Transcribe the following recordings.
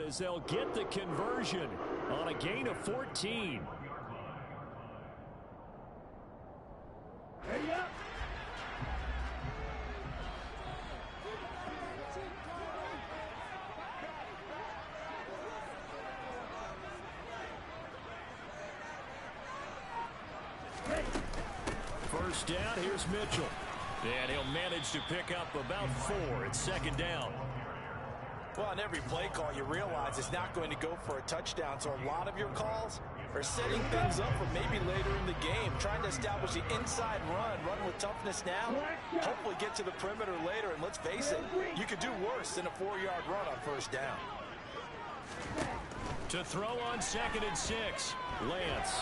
as they'll get the conversion on a gain of 14. First down, here's Mitchell. And he'll manage to pick up about 4. It's second down. Well, on every play call, you realize it's not going to go for a touchdown. So a lot of your calls are setting things up for maybe later in the game, trying to establish the inside run with toughness now, hopefully get to the perimeter later. And let's face it, you could do worse than a 4-yard run on first down. To throw on 2nd and 6, Lance.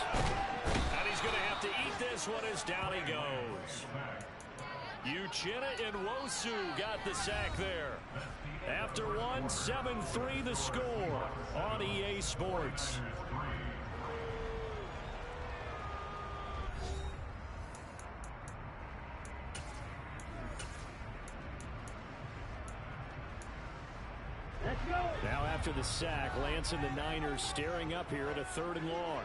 And he's going to have to eat this one as down he goes. Uchenna and Nwosu got the sack there. After one, 7-3 the score on EA Sports. Now after the sack, Lance and the Niners staring up here at a 3rd and long.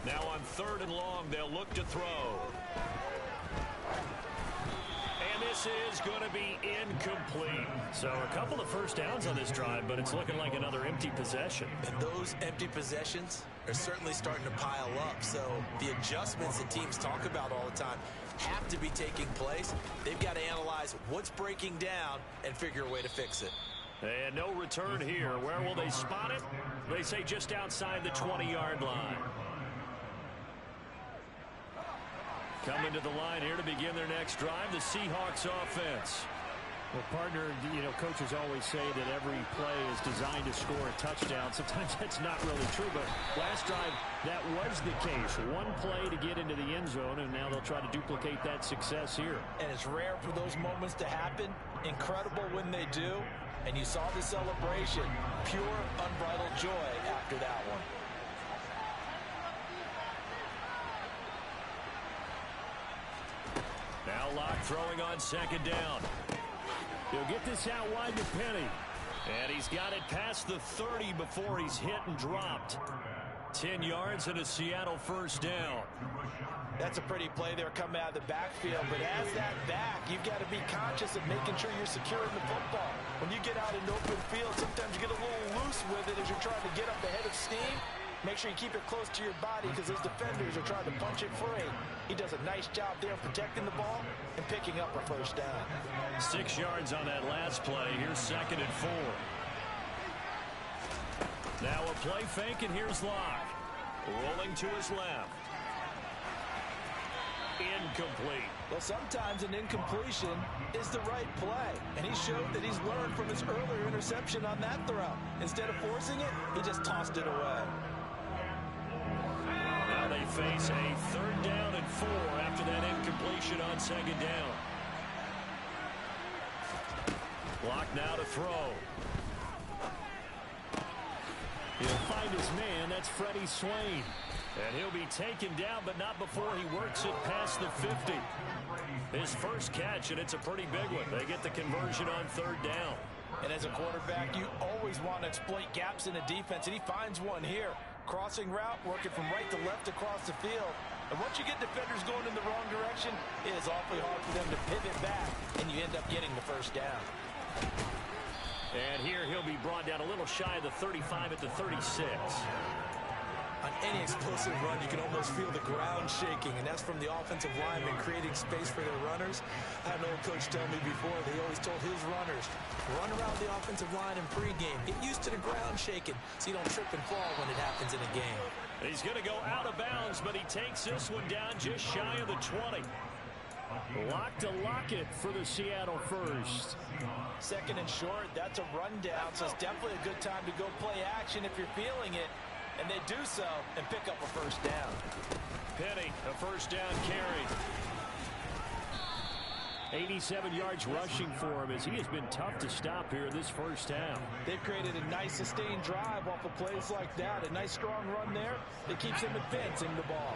Now on 3rd and long, they'll look to throw. And this is going to be incomplete. So a couple of first downs on this drive, but it's looking like another empty possession. And those empty possessions are certainly starting to pile up. So the adjustments that teams talk about all the time have to be taking place. They've got to analyze what's breaking down and figure a way to fix it. And no return here. Where will they spot it? They say just outside the 20-yard line. Coming to the line here to begin their next drive, the Seahawks offense. Well, partner, coaches always say that every play is designed to score a touchdown. Sometimes that's not really true, but last drive, that was the case. One play to get into the end zone, and now they'll try to duplicate that success here. And it's rare for those moments to happen. Incredible when they do. And you saw the celebration. Pure, unbridled joy after that one. Now Locke throwing on 2nd down. He'll get this out wide to Penny. And he's got it past the 30 before he's hit and dropped. 10 yards and a Seattle first down. That's a pretty play there coming out of the backfield. But as that back, you've got to be conscious of making sure you're securing the football. When you get out in open field, sometimes you get a little loose with it as you're trying to get up ahead of steam. Make sure you keep it close to your body because those defenders are trying to punch it free. He does a nice job there protecting the ball and picking up a first down. 6 yards on that last play. Here's 2nd and 4. Now a play fake, and here's Locke. Rolling to his left. Incomplete. Well, sometimes an incompletion is the right play. And he showed that he's learned from his earlier interception on that throw. Instead of forcing it, he just tossed it away. Now they face a 3rd down and 4 after that incompletion on 2nd down. Locke now to throw. He'll find his man. That's Freddie Swain. And he'll be taken down, but not before he works it past the 50. His first catch, and it's a pretty big one. They get the conversion on 3rd down. And as a quarterback, you always want to exploit gaps in the defense, and he finds one here. Crossing route, working from right to left across the field. And once you get defenders going in the wrong direction, it is awfully hard for them to pivot back, and you end up getting the first down. And here he'll be brought down a little shy of the 35 at the 36. On any explosive run, you can almost feel the ground shaking, and that's from the offensive linemen creating space for their runners. I had an old coach tell me before, they always told his runners, run around the offensive line in pregame. Get used to the ground shaking so you don't trip and fall when it happens in a game. He's going to go out of bounds, but he takes this one down just shy of the 20. Lock to Lockett for the Seattle first. 2nd and short, that's a rundown, so it's definitely a good time to go play action if you're feeling it. And they do so and pick up a first down. Penny, a first down carry. 87 yards rushing for him as he has been tough to stop here this first half. They've created a nice sustained drive off of plays like that. A nice strong run there that keeps him advancing the ball.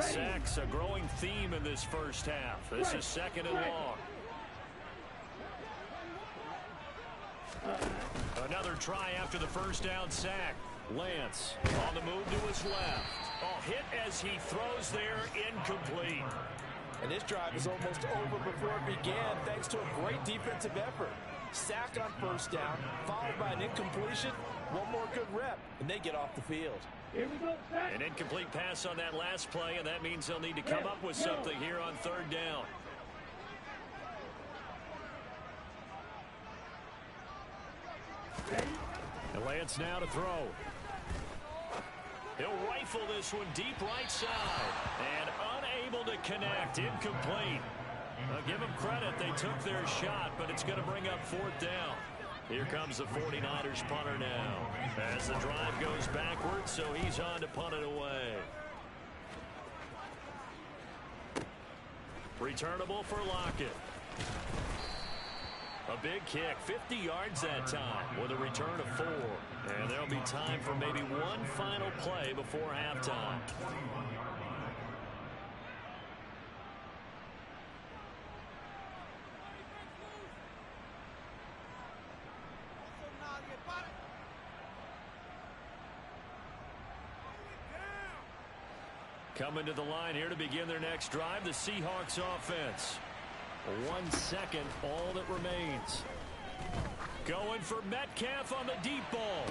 Sacks a growing theme in this first half. This is 2nd and long. Another try after the first down sack. Lance on the move to his left. Oh, hit as he throws there, incomplete. And this drive is almost over before it began thanks to a great defensive effort. Sack on first down, followed by an incompletion. One more good rep, and they get off the field. An incomplete pass on that last play, and that means they'll need to come up with something here on 3rd down. And Lance now to throw. He'll rifle this one deep right side. And unable to connect. Incomplete. Give them credit. They took their shot, but it's going to bring up 4th down. Here comes the 49ers punter now. As the drive goes backwards, so he's on to punt it away. Returnable for Lockett. A big kick, 50 yards that time with a return of 4. And there'll be time for maybe one final play before halftime. Coming to the line here to begin their next drive, the Seahawks offense. 1 second, all that remains. Going for Metcalf on the deep ball.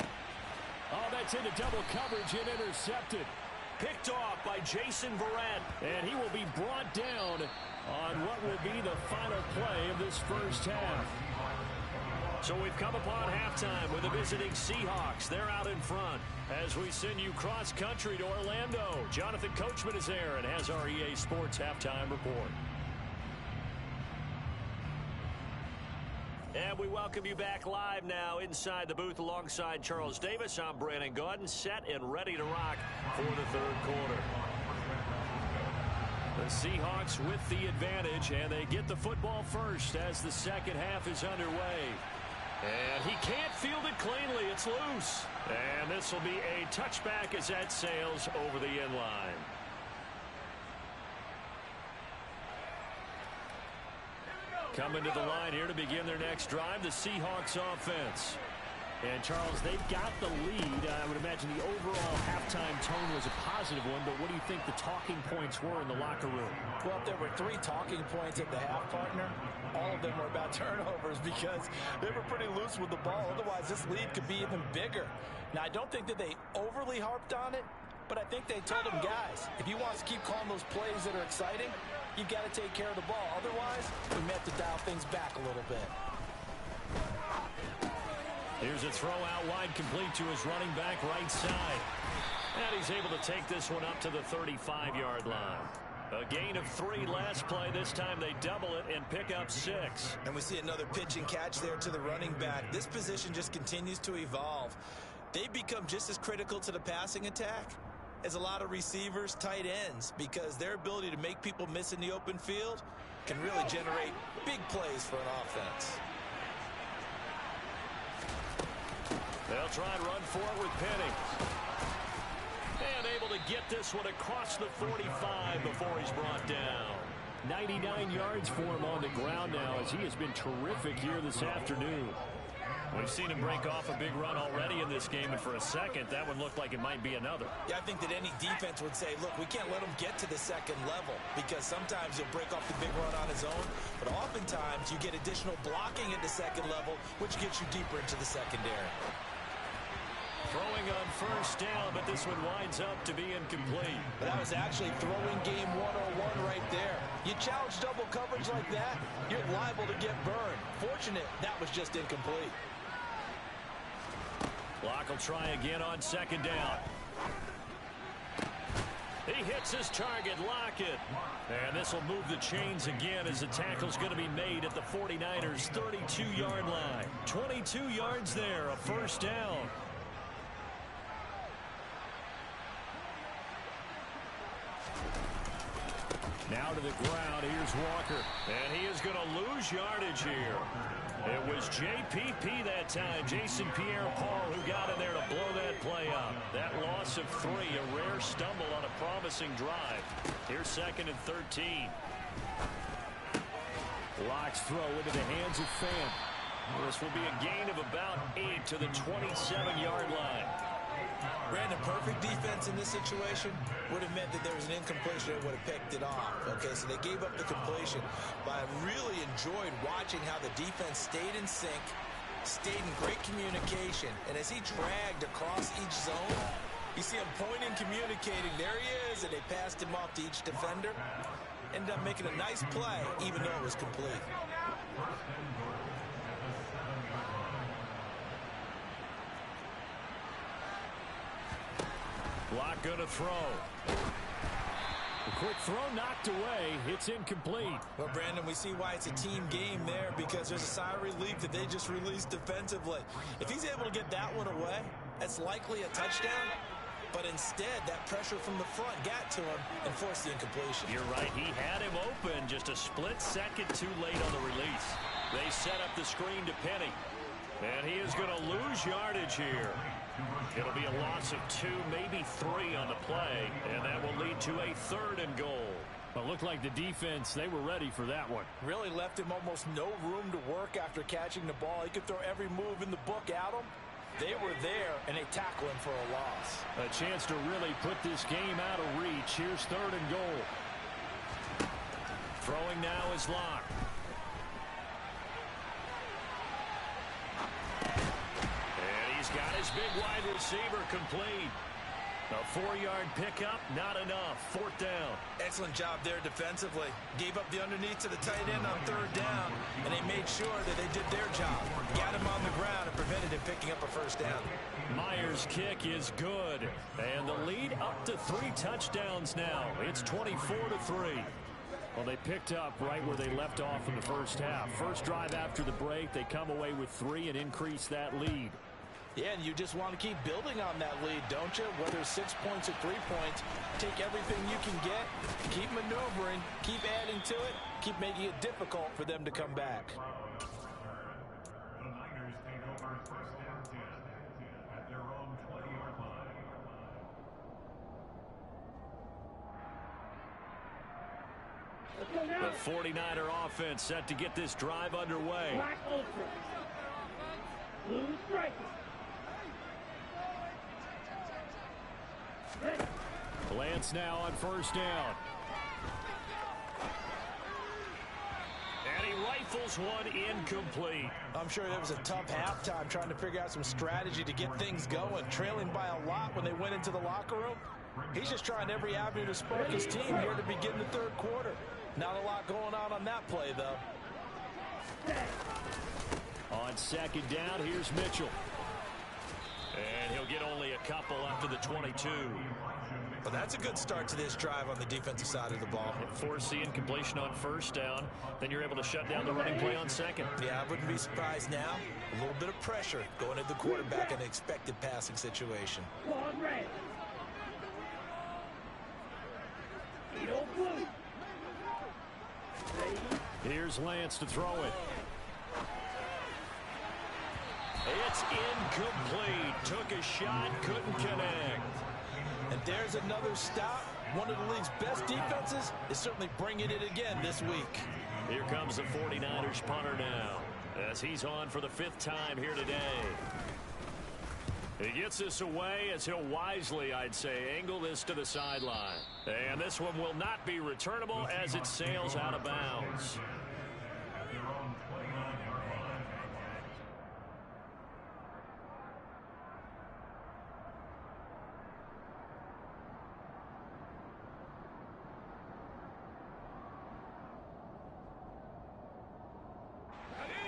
Oh, that's into double coverage and intercepted. Picked off by Jason Verrett, and he will be brought down on what will be the final play of this first half. So we've come upon halftime with the visiting Seahawks. They're out in front as we send you cross-country to Orlando. Jonathan Coachman is there and has our EA Sports halftime report. And we welcome you back live now inside the booth alongside Charles Davis. I'm Brandon Gaudin, set and ready to rock for the 3rd quarter. The Seahawks with the advantage, and they get the football first as the second half is underway. And he can't field it cleanly. It's loose. And this will be a touchback as that sails over the end line. Coming to the line here to begin their next drive, the Seahawks offense. And, Charles, they've got the lead. I would imagine the overall halftime tone was a positive one, but what do you think the talking points were in the locker room? Well, if there were 3 talking points at the half, partner, all of them were about turnovers because they were pretty loose with the ball. Otherwise, this lead could be even bigger. Now, I don't think that they overly harped on it, but I think they told them, guys, if you want to keep calling those plays that are exciting, you've got to take care of the ball. Otherwise, we may have to dial things back a little bit. Here's a throw out wide, complete to his running back right side. And he's able to take this one up to the 35-yard line. A gain of 3 last play. This time they double it and pick up 6. And we see another pitch and catch there to the running back. This position just continues to evolve. They've become just as critical to the passing attack as a lot of receivers, tight ends, because their ability to make people miss in the open field can really generate big plays for an offense. They'll try and run for it with Penny. And able to get this one across the 45 before he's brought down. 99 yards for him on the ground now as he has been terrific here this afternoon. We've seen him break off a big run already in this game, and for a second, that one looked like it might be another. Yeah, I think that any defense would say, look, we can't let him get to the second level because sometimes he'll break off the big run on his own, but oftentimes you get additional blocking at the second level, which gets you deeper into the secondary. Throwing on first down, but this one winds up to be incomplete. But that was actually throwing game 101 right there. You challenge double coverage like that, you're liable to get burned. Fortunate, that was just incomplete. Locke will try again on second down. He hits his target, Lockett. And this will move the chains again as the tackle's going to be made at the 49ers' 32-yard line. 22 yards there, a first down. Now to the ground, here's Walker. And he is going to lose yardage here. It was JPP that time, Jason Pierre-Paul, who got in there to blow that play up. That loss of 3, a rare stumble on a promising drive. Here's 2nd and 13. Locks throw into the hands of Fan. This will be a gain of about 8 to the 27-yard line. Brandon, perfect defense in this situation would have meant that there was an incompletion that would have picked it off. Okay, so they gave up the completion. But I really enjoyed watching how the defense stayed in sync, stayed in great communication. And as he dragged across each zone, you see him pointing, communicating. There he is, and they passed him off to each defender. Ended up making a nice play, even though it was complete. Lock gonna throw. A quick throw knocked away. It's incomplete. Well, Brandon, we see why it's a team game there, because there's a sigh of relief that they just released defensively. If he's able to get that one away, that's likely a touchdown. But instead, that pressure from the front got to him and forced the incompletion. You're right. He had him open just a split second too late on the release. They set up the screen to Penny. And he is going to lose yardage here. It'll be a loss of 2, maybe 3 on the play, and that will lead to a 3rd and goal. Well, it looked like the defense, they were ready for that one. Really left him almost no room to work after catching the ball. He could throw every move in the book at him. They were there, and they tackle him for a loss. A chance to really put this game out of reach. Here's 3rd and goal. Throwing now is Locke. Got his big wide receiver complete. A 4-yard pickup, not enough. 4th down. Excellent job there defensively. Gave up the underneath to the tight end on 3rd down, and they made sure that they did their job. Got him on the ground and prevented him picking up a 1st down. Myers' kick is good, and the lead up to 3 touchdowns now. It's 24-3. Well, they picked up right where they left off in the first half. First drive after the break, they come away with 3 and increase that lead. Yeah, and you just want to keep building on that lead, don't you? Whether it's 6 points or 3 points, take everything you can get, keep maneuvering, keep adding to it, keep making it difficult for them to come back. The Niners take over 1st and 10 at their own 20-yard line. The 49er offense set to get this drive underway. Lance now on 1st down. And he rifles one incomplete. I'm sure there was a tough halftime trying to figure out some strategy to get things going, trailing by a lot when they went into the locker room. He's just trying every avenue to spark his team here to begin the 3rd quarter. Not a lot going on that play, though. On 2nd down, here's Mitchell. And he'll get only a couple after the 22. Well, that's a good start to this drive on the defensive side of the ball. Force the incompletion on 1st down. Then you're able to shut down the running play on 2nd. Yeah, I wouldn't be surprised now. A little bit of pressure going at the quarterback in an expected passing situation. Here's Lance to throw it. It's incomplete. Took a shot, couldn't connect. And there's another stop. One of the league's best defenses is certainly bringing it again this week. Here comes the 49ers punter now, as he's on for the 5th time here today. He gets this away as he'll wisely, I'd say, angle this to the sideline. And this one will not be returnable as it sails out of bounds.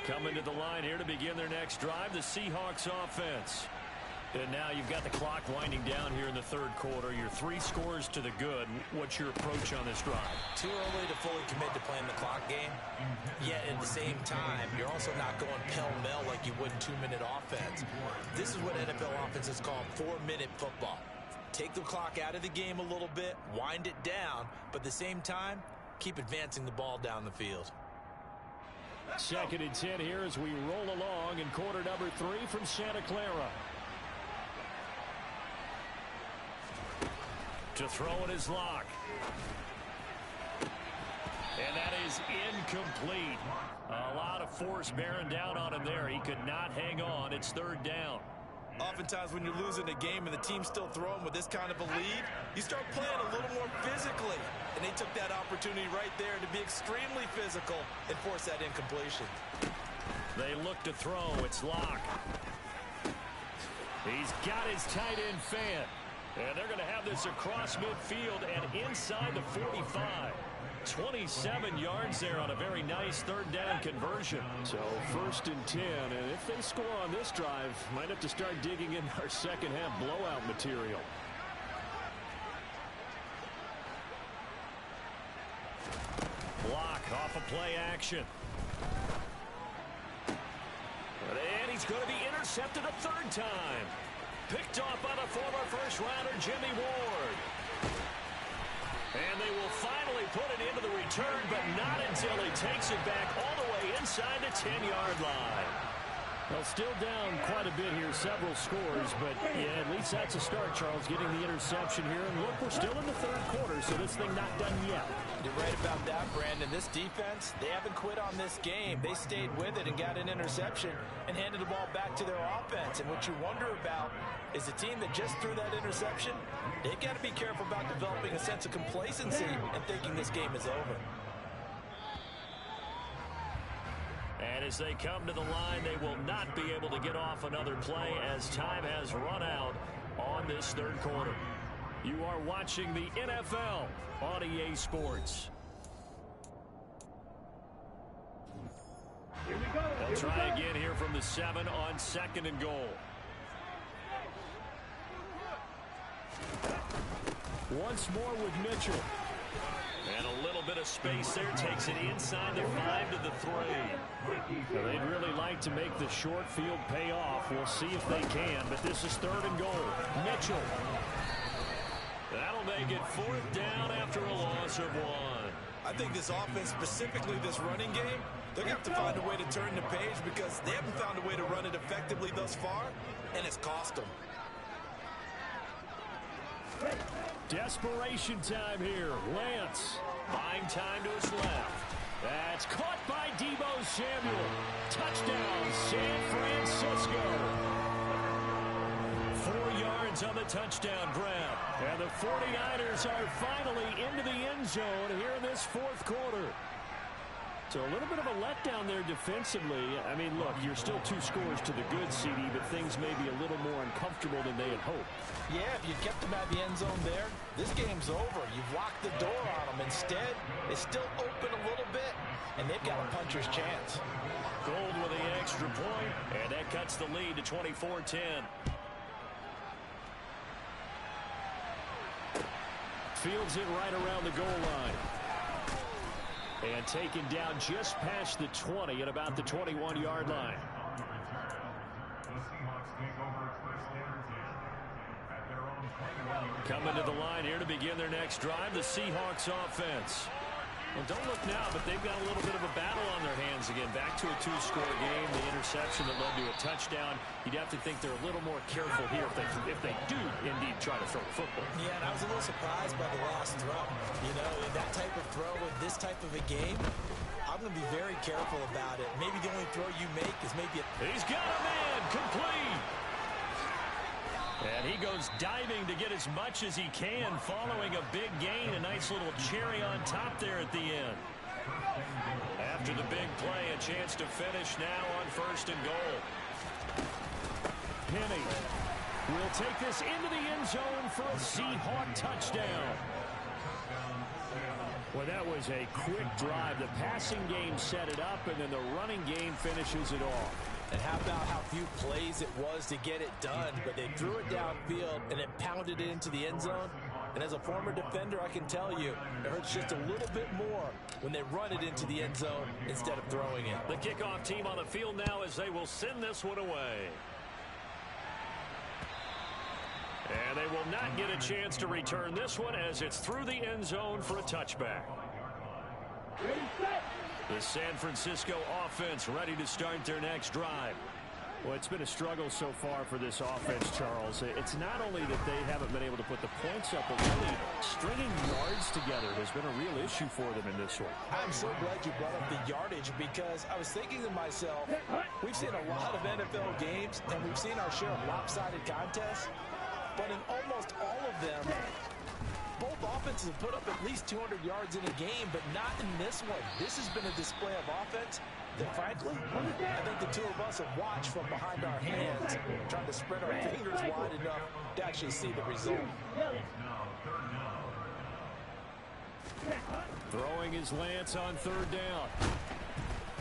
Coming to the line here to begin their next drive, the Seahawks offense. And now you've got the clock winding down here in the 3rd quarter. You're 3 scores to the good. What's your approach on this drive? Too early to fully commit to playing the clock game. Yet at the same time, you're also not going pell-mell like you would in 2-minute offense. This is what NFL offenses call 4-minute football. Take the clock out of the game a little bit, wind it down, but at the same time, keep advancing the ball down the field. Second and 10 here as we roll along in quarter number 3 from Santa Clara. To throw it is Locke. And that is incomplete. A lot of force bearing down on him there. He could not hang on. It's third down. Oftentimes when you're losing a game and the team's still throwing with this kind of a lead, you start playing a little more physically. And they took that opportunity right there to be extremely physical and force that incompletion. They look to throw. It's Locke. He's got his tight end fan. And they're going to have this across midfield and inside the 45. 27 yards there on a very nice third down conversion. So first and 10, and if they score on this drive, might have to start digging in our second half blowout material. Block off a play action. And he's going to be intercepted a third time. Picked off by the former first-rounder Jimmy Ward. And they will finally put it into the return, but not until he takes it back all the way inside the 10-yard line. Well, still down quite a bit here, several scores, but yeah, at least that's a start, Charles, getting the interception here. And look, we're still in the third quarter, so this thing not done yet. You're right about that, Brandon. This defense, they haven't quit on this game. They stayed with it and got an interception and handed the ball back to their offense. And what you wonder about is the team that just threw that interception, they've got to be careful about developing a sense of complacency and thinking this game is over. And as they come to the line, they will not be able to get off another play as time has run out on this third quarter. You are watching the NFL on EA Sports. They'll try again here from the 7 on second and goal. Once more with Mitchell. And a little bit of space there, takes it inside the 5 to the 3. Now, they'd really like to make the short field pay off. We'll see if they can, but this is third and goal. Mitchell. That'll make it fourth down after a loss of 1. I think this offense, specifically this running game, they're going to have to find a way to turn the page because they haven't found a way to run it effectively thus far, and it's cost them. Desperation time here. Lance buying time to his left. That's caught by Deebo Samuel. Touchdown, San Francisco. 4 yards on the touchdown grab. And the 49ers are finally into the end zone here in this fourth quarter. So a little bit of a letdown there defensively. I mean, look, you're still 2 scores to the good, CD, but things may be a little more uncomfortable than they had hoped. Yeah, if you kept them at the end zone there, this game's over. You've locked the door on them. Instead, it's still open a little bit, and they've got a puncher's chance. Gold with the extra point, and that cuts the lead to 24-10. Fields it right around the goal line. And taken down just past the 20 at about the 21-yard line. Coming to the line here to begin their next drive, the Seahawks offense. Well, don't look now, but they've got a little bit of a battle on their hands again. Back to a 2-score game, the interception that led to a touchdown. You'd have to think they're a little more careful here if they do indeed try to throw the football. Yeah, and I was a little surprised by the last throw. You know, in that type of throw with this type of a game, I'm going to be very careful about it. Maybe the only throw you make is maybe a... He's got a man, complete. And he goes diving to get as much as he can, following a big gain. A nice little cherry on top there at the end. After the big play, a chance to finish now on first and goal. Penny will take this into the end zone for a Seahawk touchdown. Well, that was a quick drive. The passing game set it up, and then the running game finishes it off. And how about how few plays it was to get it done, but they threw it downfield and then pounded it into the end zone. And as a former defender, I can tell you, it hurts just a little bit more when they run it into the end zone instead of throwing it. The kickoff team on the field now as they will send this one away. And they will not get a chance to return this one as it's through the end zone for a touchback. Ready, set. The San Francisco offense ready to start their next drive. Well, it's been a struggle so far for this offense, Charles. It's not only that they haven't been able to put the points up, but really stringing yards together has been a real issue for them in this one. I'm so glad you brought up the yardage because I was thinking to myself, we've seen a lot of NFL games and we've seen our share of lopsided contests, but in almost all of them, both offenses have put up at least 200 yards in a game, but not in this one. This has been a display of offense that, frankly, I think the two of us have watched from behind our hands, trying to spread our fingers wide enough to actually see the result. Throwing his Lance on third down.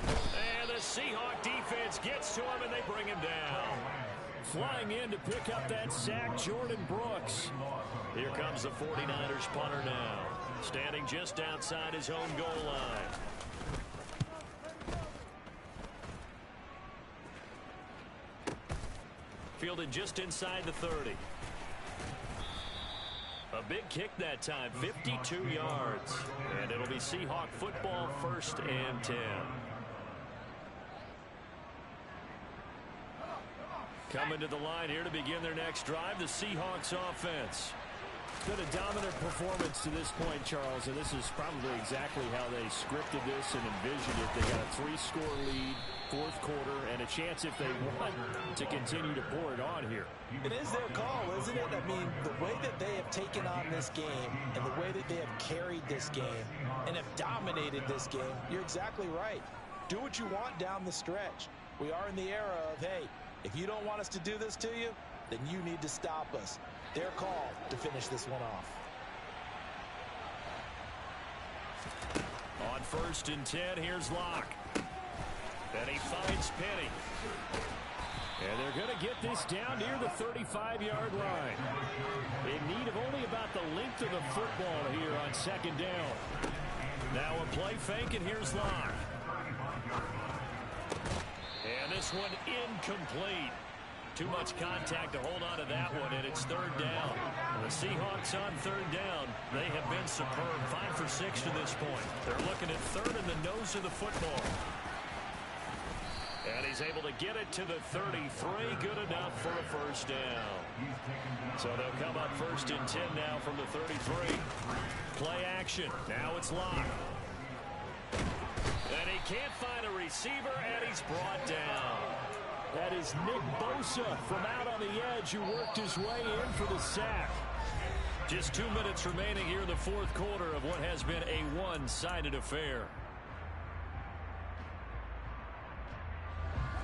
And the Seahawk defense gets to him, and they bring him down. Flying in to pick up that sack, Jordan Brooks. Here comes the 49ers punter now, standing just outside his own goal line. Fielded just inside the 30. A big kick that time, 52 yards. And it'll be Seahawk football, 1st and 10. Coming to the line here to begin their next drive, the Seahawks offense. It's been a dominant performance to this point, Charles, and this is probably exactly how they scripted this and envisioned it. They got a 3-score lead, 4th quarter, and a chance if they want to continue to pour it on here. It is their call, isn't it? I mean, the way that they have taken on this game and the way that they have carried this game and have dominated this game, you're exactly right. Do what you want down the stretch. We are in the era of, hey, if you don't want us to do this to you, then you need to stop us. Their call to finish this one off. On 1st and 10, here's Locke. And he finds Penny. And they're going to get this down near the 35-yard line. In need of only about the length of the football here on 2nd down. Now a play fake, and here's Locke. And this one incomplete. Too much contact to hold on to that one, and it's 3rd down. The Seahawks on 3rd down. They have been superb, 5 for 6 to this point. They're looking at 3rd in the nose of the football. And he's able to get it to the 33. Good enough for a 1st down. So they'll come up 1st and 10 now from the 33. Play action. Now it's Locke. And he can't find a receiver, and he's brought down. That is Nick Bosa from out on the edge who worked his way in for the sack. Just 2 minutes remaining here in the 4th quarter of what has been a one-sided affair.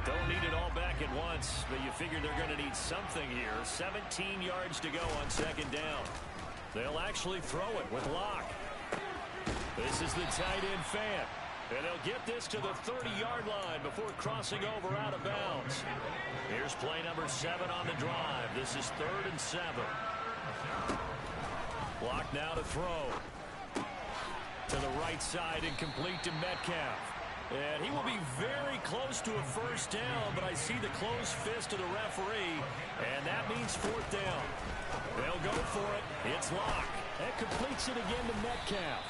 Don't need it all back at once, but you figure they're going to need something here. 17 yards to go on 2nd down. They'll actually throw it with Locke. This is the tight end fan. And they'll get this to the 30-yard line before crossing over out of bounds. Here's play number 7 on the drive. This is 3rd and 7. Locke now to throw. To the right side and complete to Metcalf. And he will be very close to a 1st down, but I see the closed fist of the referee, and that means 4th down. They'll go for it. It's Locke. That completes it again to Metcalf.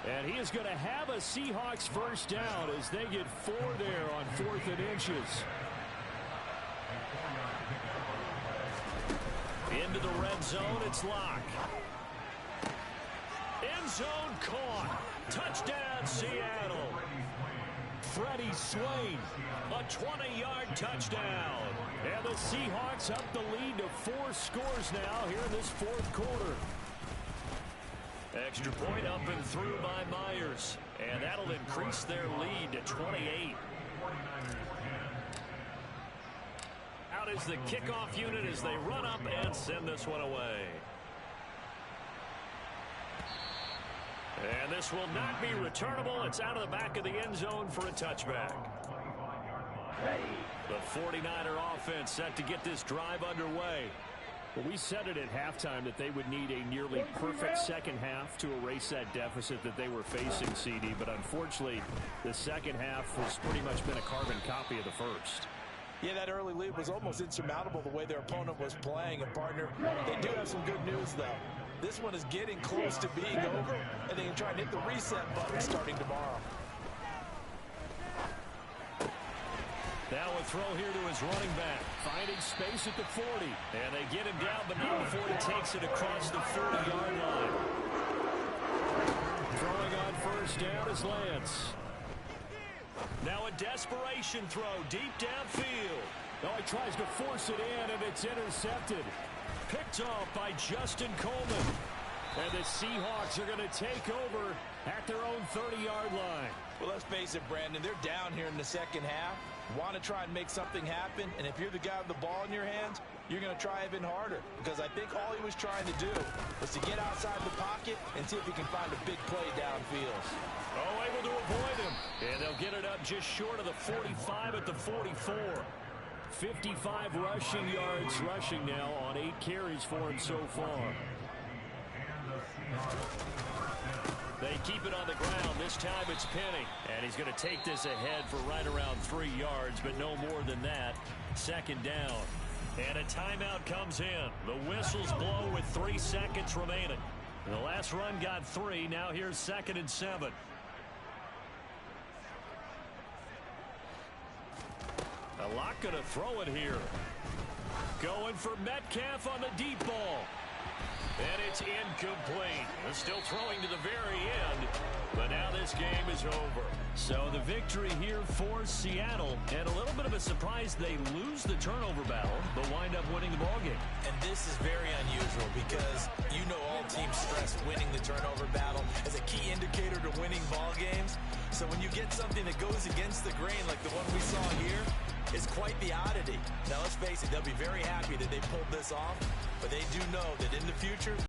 And he is going to have a Seahawks 1st down as they get 4 there on 4th and inches. Into the red zone, it's Locke. End zone caught. Touchdown, Seattle. Freddie Swain, a 20-yard touchdown. And the Seahawks up the lead to 4 scores now here in this 4th quarter. Extra point up and through by Myers. And that'll increase their lead to 28. Out is the kickoff unit as they run up and send this one away. And this will not be returnable. It's out of the back of the end zone for a touchback. The 49er offense set to get this drive underway. Well, we said it at halftime that they would need a nearly perfect second half to erase that deficit that they were facing, CD. But unfortunately, the second half has pretty much been a carbon copy of the first. Yeah, that early lead was almost insurmountable the way their opponent was playing. And, partner, they do have some good news, though. This one is getting close to being over, and they can try and hit the reset button starting tomorrow. Now a throw here to his running back. Finding space at the 40. And they get him down, but not before he takes it across the 40-yard line. Throwing on first down is Lance. Now a desperation throw deep downfield. Oh, he tries to force it in, and it's intercepted. Picked off by Justin Coleman. And the Seahawks are going to take over at their own 30-yard line. Well, let's face it, Brandon, they're down here in the second half. Want to try and make something happen, and if you're the guy with the ball in your hands, you're going to try even harder, because I think all he was trying to do was to get outside the pocket and see if he can find a big play downfield. Oh, able to avoid him. And they'll get it up just short of the 45 at the 44. 55 rushing yards rushing now on 8 carries for him so far. They keep it on the ground. This time it's Penny. And he's going to take this ahead for right around 3 yards, but no more than that. Second down. And a timeout comes in. The whistles blow with 3 seconds remaining. The last run got 3. Now here's 2nd and 7. A lot going to throw it here. Going for Metcalf on the deep ball. And it's incomplete. They're still throwing to the very end. But now this game is over. So the victory here for Seattle. And a little bit of a surprise, they lose the turnover battle, but wind up winning the ballgame. And this is very unusual because you know all teams stress winning the turnover battle as a key indicator to winning ball games. So when you get something that goes against the grain like the one we saw here, it's quite the oddity. Now let's face it, they'll be very happy that they pulled this off, but they do know that in the future